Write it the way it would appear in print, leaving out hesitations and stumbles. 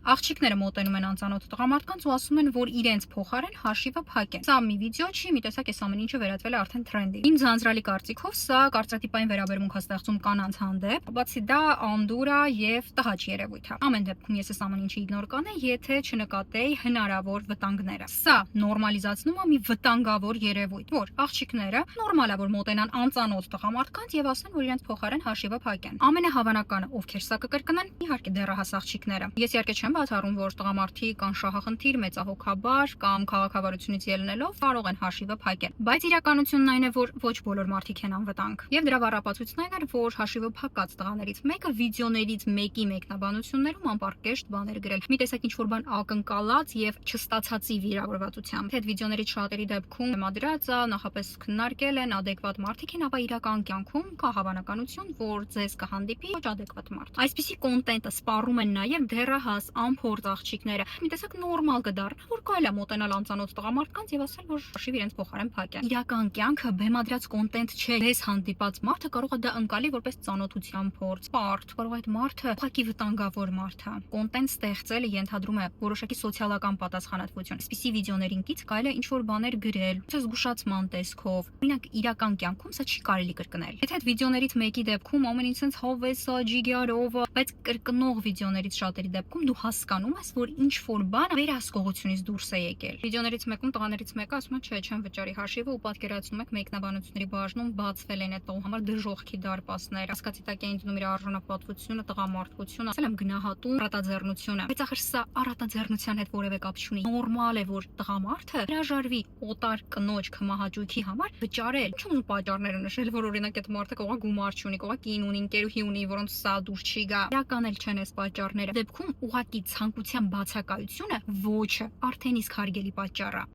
Աղջիկները մոտենում են անծանոթ տղամարդկանց ու ասում են, որ իրենց փոխարեն հաշիվը փակ են։ Սա մի վիդեո չի, մի տեսակ էս ամեն ինչը վերածվել է արդեն թրենդի։ Իմ ձանձրալի կարծիքով սա կարծրատիպային վերաբերմունք է ստեղծում կանանց հանդեպ, բացի դա անդուր է եւ տհաճ երևույթ է։ Ամեն դեպքում ես էս ամեն ինչի իգնոր կանեի, եթե չնկատեի հնարավոր վտանգները։ Սա նորմալիզացնում է մի վտանգավոր երևույթ, որ աղջիկները նորմալ է որ մոտենան անծանոթ տղամարդկանց եւ ասեն, որ իրենց փոխարեն հաշիվը փակ են։ Ամենահավանականը ովքեր սա կկրկնեն, իհարկե դեռահաս աղջիկները։ Ես իհարկե չեմ բացառում, որ տղամարդիկ կան շահախնդիր, մեծահոգաբար կամ քաղաքավարությունից ելնելով կարող են հաշիվը փակել։ Բայց իրականությունն այն է, որ ոչ բոլոր մարդիկ են անվտանգ։ Եվ դրա վառապացույցն այն էր, որ հաշիվը փակած տղաներից մեկը վիդեոներից մեկի մեկնաբանություններում անպարկեշտ բաներ գրել։ Մի տեսակ ինչ որ բան ակնկալած եւ չստացածի վիրավորվածությամբ։ Այդ վիդեոներից շատերի դեպքում մադրած է, նախապես քննարկել են, adekvat մարդիկ են, ապա իրական կյանքում կա հավանականություն, որ ձեզ կհանդիպի ոչ adekvat մարդ։ Այսպիսի կոնտենտը սպառում են նաեւ դեռահաս անփորձ աղջիկները։ Մի տեսակ նորմալ կդառնա, որ կարելի է մոտենալ անծանոթ տղամարդկանց եւ ասել, որ հաշիվ իրենց փոխարեն փակ է։ Իրական կյանքը բեմադրած կոնտենտ չէ։ Ձեզ հանդիպած մարդը կարող է դա ընկալի որպես ծանոթության փորձ։ Բարդ, կարող այդ մարդը փակի վտանգավոր մարդ է։ Կոնտենտ ստեղծելը ենթադրում է որոշակի սոցիալական պատասխանատվություն։ Այսպիսի վիդեոներին կից կարելի է ինչ որ բաներ գրել, զգուշացման տեսքով։ Օրինակ իրական կյանքում սա չի կարելի կրկնել։ Եթե այդ վիդեոներից մեկի դեպքում ամեն ինչ sense հովեսա, ջիգարովը, բայց կրկնող վիդեոներից շատերի դեպքում դու հասկանում ես, որ ինչ որ բան վերահսկողությունից դուրս է եկել։ Վիդեոներից մեկում տղաներից մեկը ասում է, չէ, չեմ վճարի հաշիվը ու պատկերացնում եք մեկնաբանությունների բաժնում բացվել են այդ տղու համար դժոխքի դարպասներ, հասկացի տակ էին դնում իր արժանապատվությունը, տղամարդկությունը, ասել եմ գնահատում առատաձեռնությունը։ Բայց ախր սա առատաձեռնության հետ որևէ կապ չունի։ Նորմալ է, որ տղամարդը հրաժարվի օտար կնոջ կմահաճույքի համար վճարել։ Չունի պատճառները նշել, որ օրինակ այդ մարդը կողա գումար չունի, կողա կին ունի, ընկերուհի ունի, որոնց սա դուր չի գա։ Իրական էլ չեն այս պատճառները։ Դեպքում ուղղակի ցանկության բացակայությունը ոչը արդեն իսկ հարգելի պատճառ է։